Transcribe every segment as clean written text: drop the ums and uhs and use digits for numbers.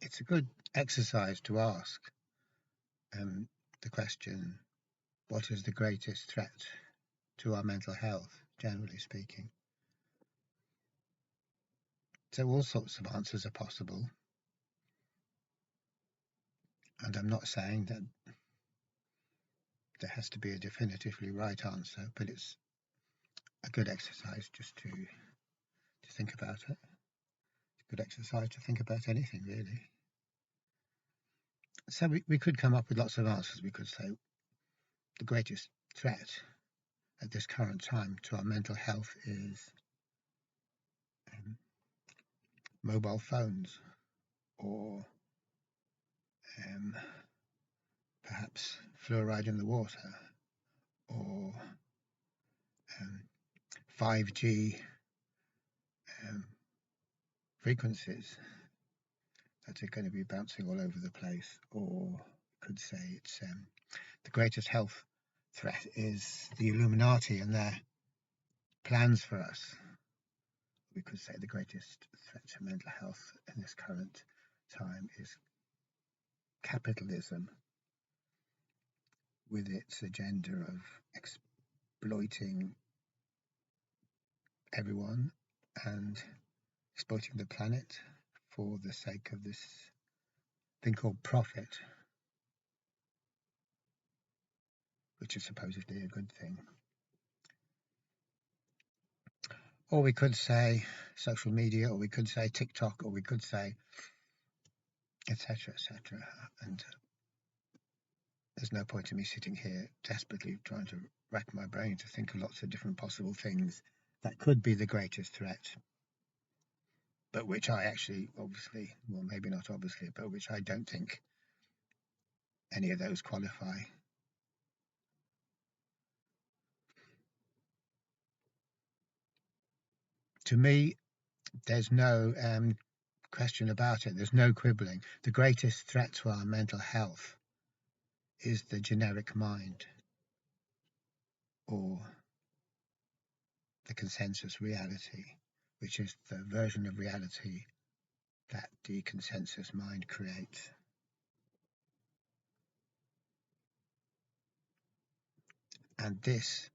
it's a good exercise to ask the question, what is the greatest threat to our mental health, generally speaking? So all sorts of answers are possible. And I'm not saying that there has to be a definitively right answer, but it's a good exercise just to think about it. It's a good exercise to think about anything, really. So we could come up with lots of answers. We could say the greatest threat at this current time to our mental health is mobile phones, or perhaps fluoride in the water, or 5G frequencies that are going to be bouncing all over the place. Or we could say it's the greatest health threat is the Illuminati and their plans for us. We could say the greatest threat to mental health in this current time is capitalism, with its agenda of exploiting everyone and exploiting the planet for the sake of this thing called profit, which is supposedly a good thing. Or we could say social media, or we could say TikTok, or we could say etc., etc. And there's no point in me sitting here desperately trying to rack my brain to think of lots of different possible things that could be the greatest threat, but which I actually, obviously, well, maybe not obviously, but which I don't think any of those qualify. To me, there's no question about it. There's no quibbling. The greatest threat to our mental health is the generic mind, or the consensus reality, which is the version of reality that the consensus mind creates. And this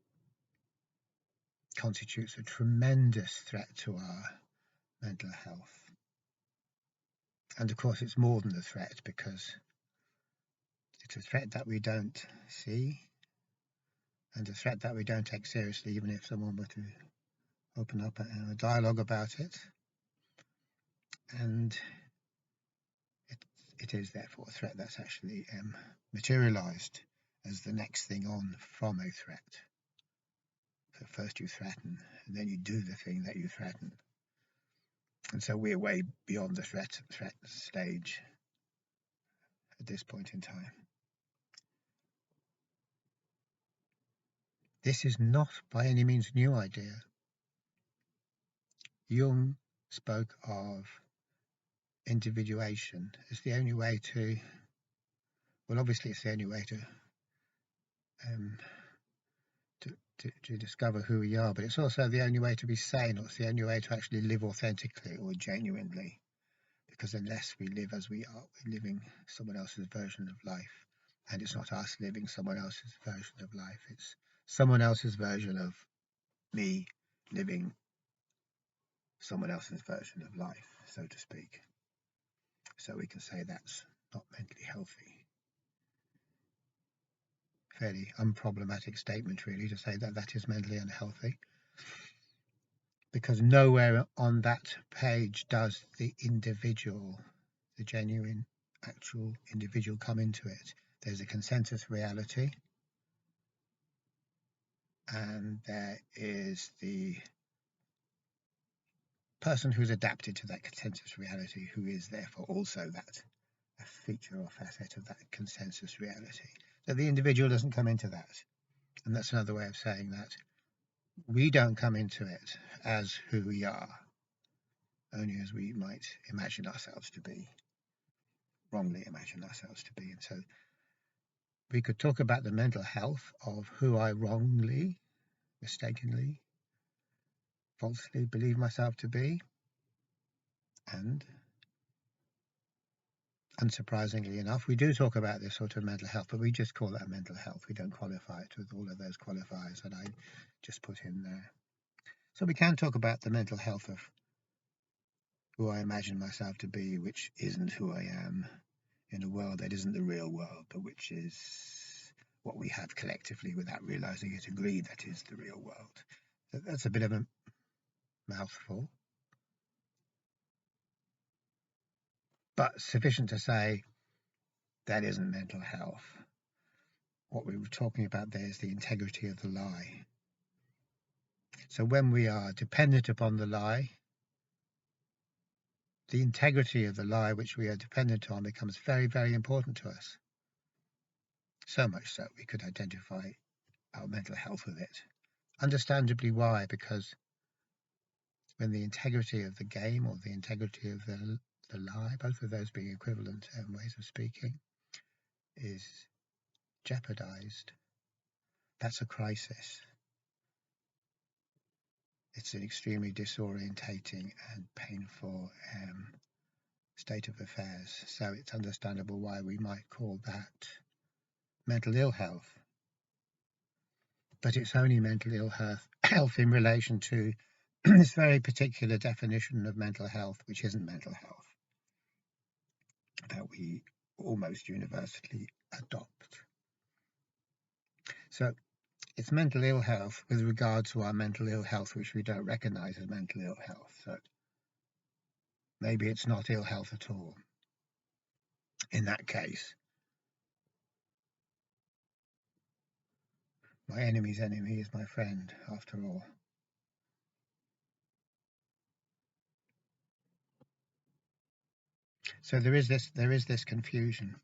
constitutes a tremendous threat to our mental health. And of course, it's more than a threat, because it's a threat that we don't see, and a threat that we don't take seriously, even if someone were to open up a dialogue about it. And it is therefore a threat that's actually materialized as the next thing on from a threat. So first you threaten, and then you do the thing that you threaten. And so we're way beyond the threat stage at this point in time. This is not by any means a new idea. Jung spoke of individuation as the only way to, well, obviously it's the only way to discover who we are, but it's also the only way to be sane, or it's the only way to actually live authentically or genuinely. Because unless we live as we are, we're living someone else's version of life. And it's not us living someone else's version of life. It's someone else's version of me living someone else's version of life, so to speak. So we can say that's not mentally healthy. Fairly unproblematic statement, really, to say that that is mentally unhealthy. Because nowhere on that page does the individual, the genuine, actual individual, come into it. There's a consensus reality, and there is the person who's adapted to that consensus reality, who is therefore also that, a feature or facet of that consensus reality. So the individual doesn't come into that. And that's another way of saying that we don't come into it as who we are, only as we might imagine ourselves to be, wrongly imagine ourselves to be. And so we could talk about the mental health of who I wrongly, mistakenly, falsely believe myself to be, and unsurprisingly enough, we do talk about this sort of mental health, but we just call that mental health. We don't qualify it with all of those qualifiers that I just put in there. So we can talk about the mental health of who I imagine myself to be, which isn't who I am, in a world that isn't the real world, but which is what we have collectively without realizing it agreed that is the real world. That's a bit of a mouthful, but sufficient to say that isn't mental health. What we were talking about there is the integrity of the lie. So when we are dependent upon the lie, the integrity of the lie which we are dependent on becomes very, very important to us. So much so we could identify our mental health with it. Understandably why? Because when the integrity of the game or the integrity of the lie, both of those being equivalent ways of speaking, is jeopardized, that's a crisis. It's an extremely disorientating and painful state of affairs. So it's understandable why we might call that mental ill health. But it's only mental ill health in relation to this very particular definition of mental health, which isn't mental health, that we almost universally adopt. So it's mental ill health with regard to our mental ill health, which we don't recognize as mental ill health. So maybe it's not ill health at all. In that case, my enemy's enemy is my friend, after all. So there is this confusion.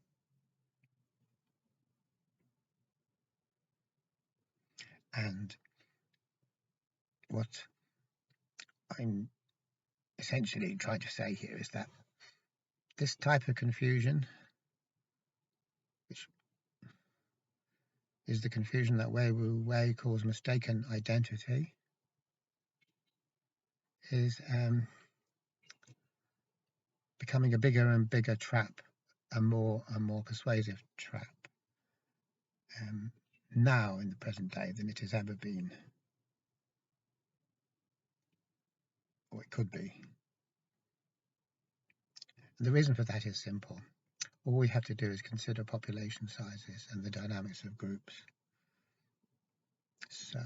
And what I'm essentially trying to say here is that this type of confusion, which is the confusion that Wei Wu Wei calls mistaken identity, is becoming a bigger and bigger trap, a more and more persuasive trap, now in the present day than it has ever been, or it could be. And the reason for that is simple. All we have to do is consider population sizes and the dynamics of groups. So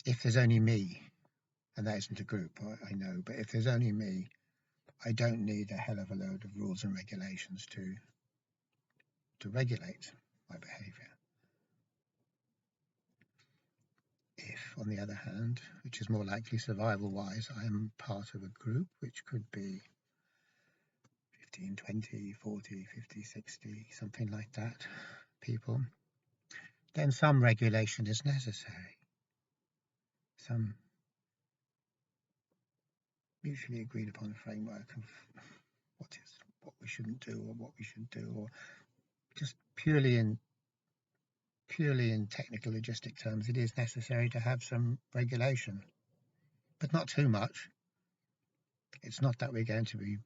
if there's only me, and that isn't a group, I know, but if there's only me, I don't need a hell of a load of rules and regulations to regulate my behavior. If, on the other hand, which is more likely survival-wise, I am part of a group, which could be 15, 20, 40, 50, 60, something like that, people, then some regulation is necessary. Some mutually agreed upon framework of what we shouldn't do or what we should do, or just purely in technical logistic terms, it is necessary to have some regulation, but not too much. It's not that we're going to be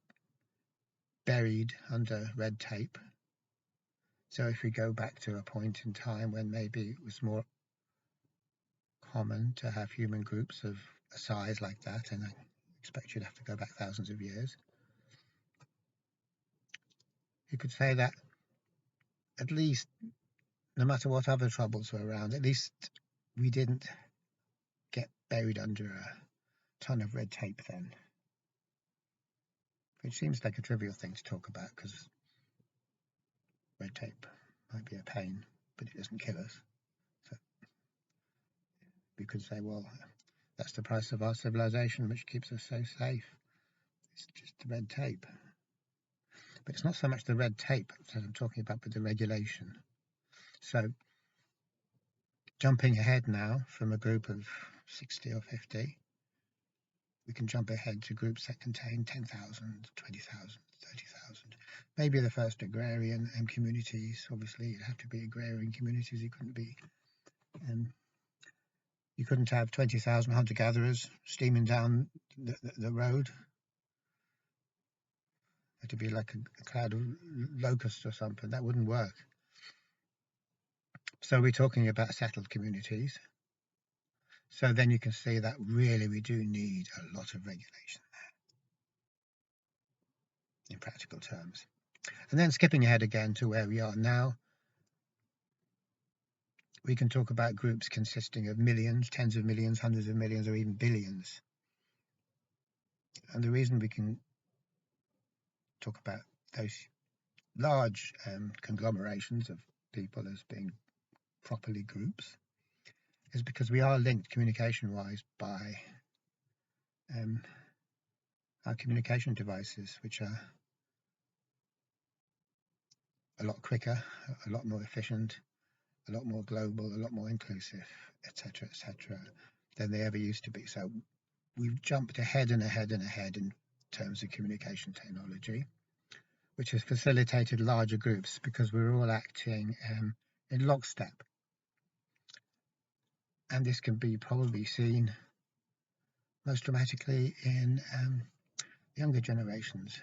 buried under red tape. So if we go back to a point in time when maybe it was more common to have human groups of a size like that, and I expect you'd have to go back thousands of years, you could say that at least, no matter what other troubles were around, at least we didn't get buried under a ton of red tape then. Which seems like a trivial thing to talk about, because red tape might be a pain, but it doesn't kill us. So we could say, well, that's the price of our civilization, which keeps us so safe. It's just the red tape. But it's not so much the red tape that I'm talking about, but the regulation. So jumping ahead now from a group of 60 or 50, we can jump ahead to groups that contain 10,000, 20,000, 30,000. Maybe the first agrarian communities. Obviously, it'd have to be agrarian communities. It couldn't be. You couldn't have 20,000 hunter-gatherers steaming down the road to be like a cloud of locusts or something. That wouldn't work. So we're talking about settled communities. So then you can see that really we do need a lot of regulation in practical terms. And then skipping ahead again to where we are now, we can talk about groups consisting of millions, tens of millions, hundreds of millions, or even billions. And the reason we can talk about those large conglomerations of people as being properly groups is because we are linked communication-wise by our communication devices, which are a lot quicker, a lot more efficient, a lot more global, a lot more inclusive, etc., than they ever used to be. So we've jumped ahead and ahead and ahead in terms of communication technology, which has facilitated larger groups because we're all acting in lockstep. And this can be probably seen most dramatically in younger generations,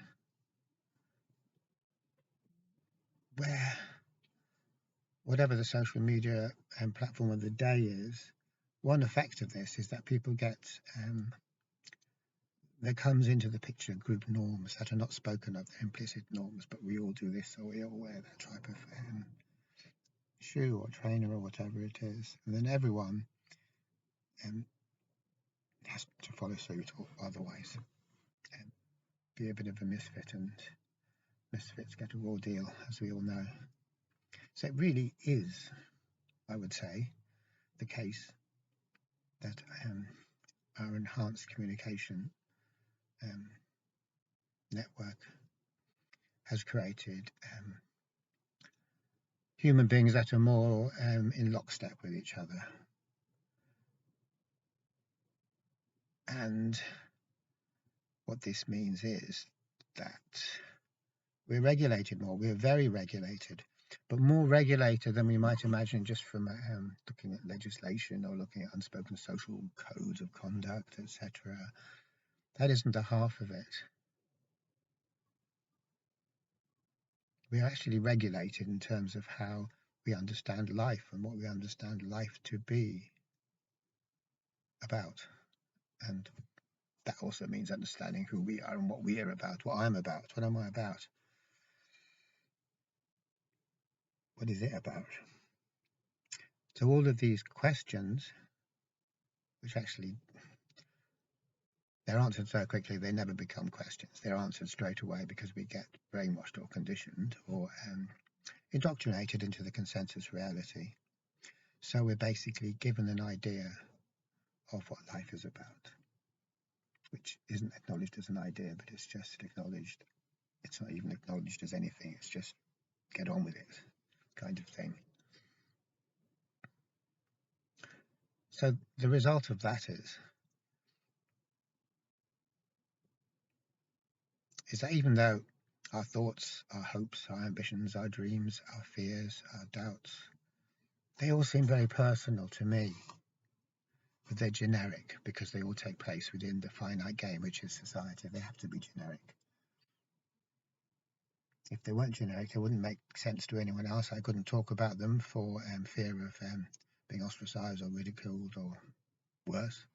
where whatever the social media platform of the day is, one effect of this is that people get, there comes into the picture group norms that are not spoken of, they're implicit norms, but we all do this, or we all wear that type of shoe or trainer or whatever it is. And then everyone has to follow suit, or otherwise be a bit of a misfit, and misfits get a raw deal, as we all know. So it really is, I would say, the case that our enhanced communication network has created human beings that are more in lockstep with each other. And what this means is that we're regulated more, we're very regulated, but more regulated than we might imagine just from looking at legislation or looking at unspoken social codes of conduct, etc. That isn't the half of it. We are actually regulated in terms of how we understand life and what we understand life to be about. And that also means understanding who we are and what we are about, what I'm about, what am I about? What is it about? So all of these questions, which actually, they're answered so quickly they never become questions. They're answered straight away because we get brainwashed or conditioned or indoctrinated into the consensus reality. So we're basically given an idea of what life is about, which isn't acknowledged as an idea, but it's just acknowledged. It's not even acknowledged as anything. It's just get on with it kind of thing. So the result of that is that even though our thoughts, our hopes, our ambitions, our dreams, our fears, our doubts, they all seem very personal to me, but they're generic because they all take place within the finite game, which is society. They have to be generic. If they weren't generic, they wouldn't make sense to anyone else. I couldn't talk about them for fear of being ostracized or ridiculed or worse.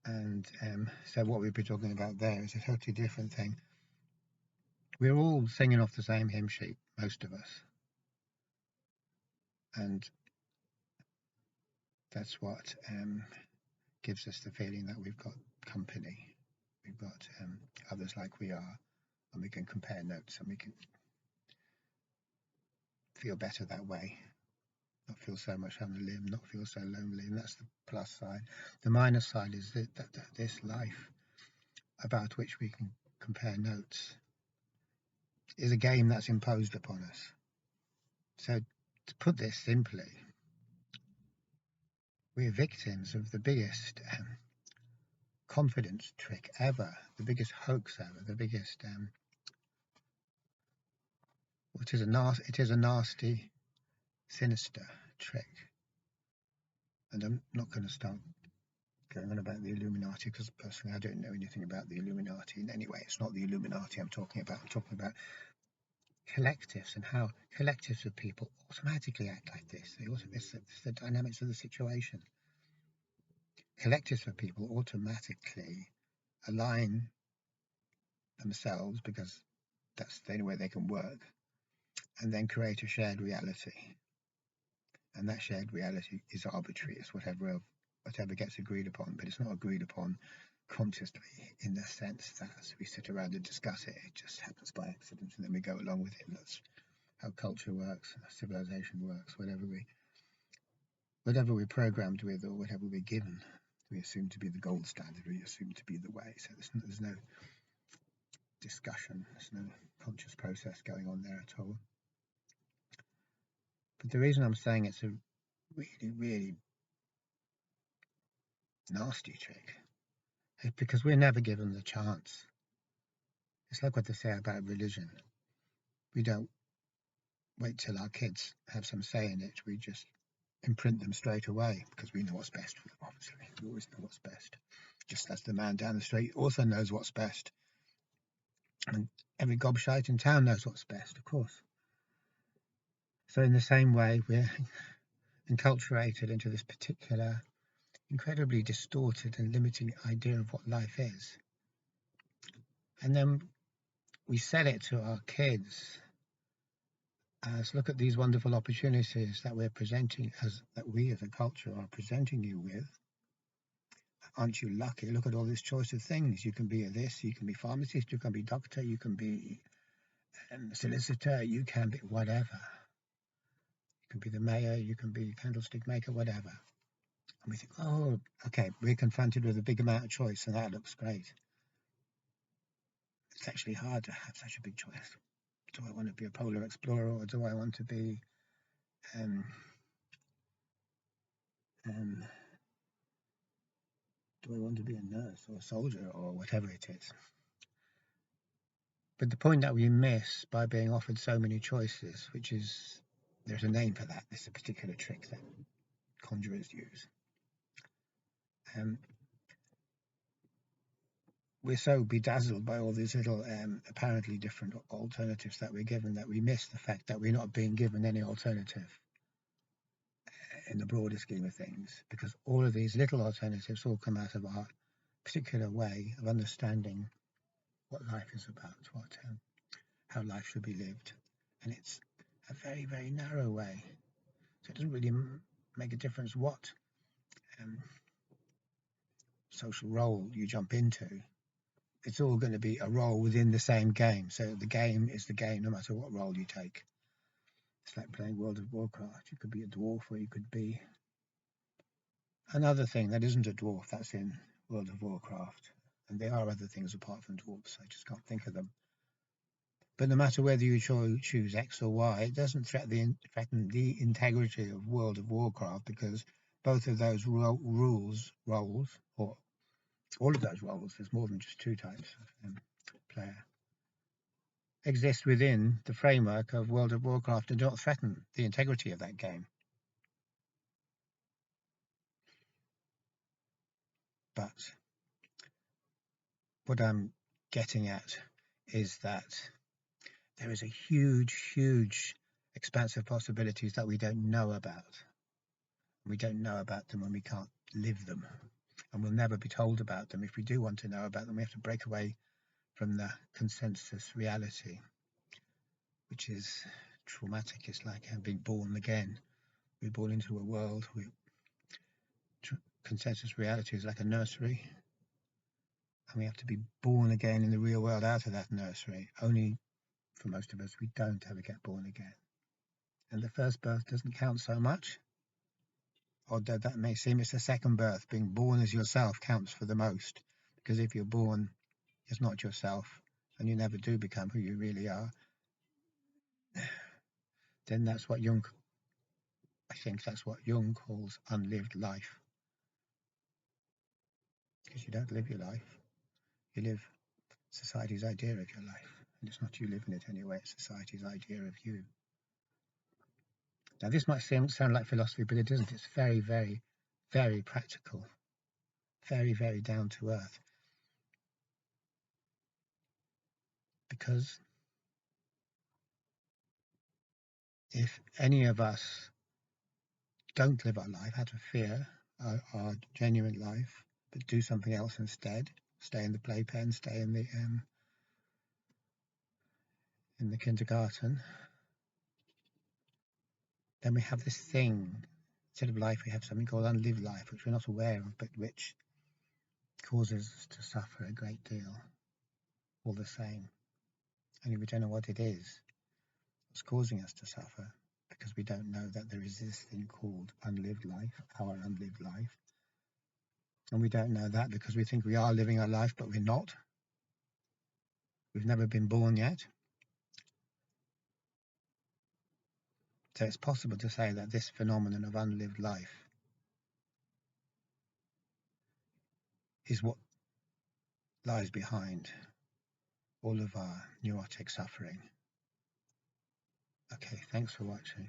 And so what we'd be talking about there is a totally different thing. We're all singing off the same hymn sheet, most of us. And that's what gives us the feeling that we've got company. We've got others like we are, and we can compare notes, and we can feel better that way. Not feel so much on the limb, not feel so lonely, and that's the plus side. The minus side is that this life about which we can compare notes is a game that's imposed upon us. So to put this simply, we're victims of the biggest confidence trick ever, the biggest hoax ever, the biggest it is a nasty, sinister trick. And I'm not going to start going on about the Illuminati, because personally I don't know anything about the Illuminati in any way. It's not the Illuminati I'm talking about. I'm talking about collectives and how collectives of people automatically act like this. It's the dynamics of the situation. Collectives of people automatically align themselves, because that's the only way they can work, and then create a shared reality. And that shared reality is arbitrary. It's whatever gets agreed upon, but it's not agreed upon consciously in the sense that we sit around and discuss it. It just happens by accident, and then we go along with it. And that's how culture works, civilization works. Whatever we're programmed with, or whatever we're given, we assume to be the gold standard. We assume to be the way. So there's no discussion. There's no conscious process going on there at all. But the reason I'm saying it's a really, really nasty trick is because we're never given the chance. It's like what they say about religion. We don't wait till our kids have some say in it. We just imprint them straight away, because we know what's best for them, obviously. We always know what's best. Just as the man down the street also knows what's best. And every gobshite in town knows what's best, of course. So in the same way, we're enculturated into this particular, incredibly distorted and limiting idea of what life is. And then we sell it to our kids as, look at these wonderful opportunities that we're presenting, that we as a culture are presenting you with. Aren't you lucky? Look at all this choice of things. You can be a this, you can be pharmacist, you can be doctor, you can be solicitor, you can be whatever. You can be the mayor, you can be candlestick maker, whatever. And we think, oh, okay, we're confronted with a big amount of choice, and that looks great. It's actually hard to have such a big choice. Do I want to be a polar explorer, or do I want to be do I want to be a nurse or a soldier or whatever it is? But the point that we miss by being offered so many choices, which is, there's a name for that, it's a particular trick that conjurers use. We're so bedazzled by all these little apparently different alternatives that we're given, that we miss the fact that we're not being given any alternative in the broader scheme of things, because all of these little alternatives all come out of our particular way of understanding what life is about, how life should be lived. And it's a very, very narrow way. So it doesn't really make a difference what social role you jump into. It's all going to be a role within the same game. So the game is the game no matter what role you take. It's like playing World of Warcraft. You could be a dwarf, or you could be another thing that isn't a dwarf that's in World of Warcraft. And there are other things apart from dwarfs. I just can't think of them. But no matter whether you choose X or Y, it doesn't threaten the integrity of World of Warcraft, because both of those roles, or all of those roles, there's more than just two types of player, exist within the framework of World of Warcraft and don't threaten the integrity of that game. But what I'm getting at is that there is a huge, huge expanse of possibilities that we don't know about. We don't know about them when we can't live them, and we'll never be told about them. If we do want to know about them, we have to break away from the consensus reality, which is traumatic. It's like being born again. We're born into a world where consensus reality is like a nursery, and we have to be born again in the real world out of that nursery. Only for most of us, we don't ever get born again. And the first birth doesn't count so much. Although that may seem, it's the second birth. Being born as yourself counts for the most, because if you're born as not yourself, and you never do become who you really are, then that's what Jung calls unlived life. Because you don't live your life, you live society's idea of your life, and it's not you living it anyway, it's society's idea of you. Now this might sound like philosophy, but it isn't. It's very, very, very practical, very, very down to earth. Because if any of us don't live our life out of fear, our genuine life, but do something else instead, stay in the playpen, stay in the kindergarten, then we have this thing. Instead of life, we have something called unlived life, which we're not aware of, but which causes us to suffer a great deal, all the same. Only we don't know what it is. What's causing us to suffer, because we don't know that there is this thing called unlived life, our unlived life. And we don't know that because we think we are living our life, but we're not. We've never been born yet. So it's possible to say that this phenomenon of unlived life is what lies behind all of our neurotic suffering. Okay, thanks for watching.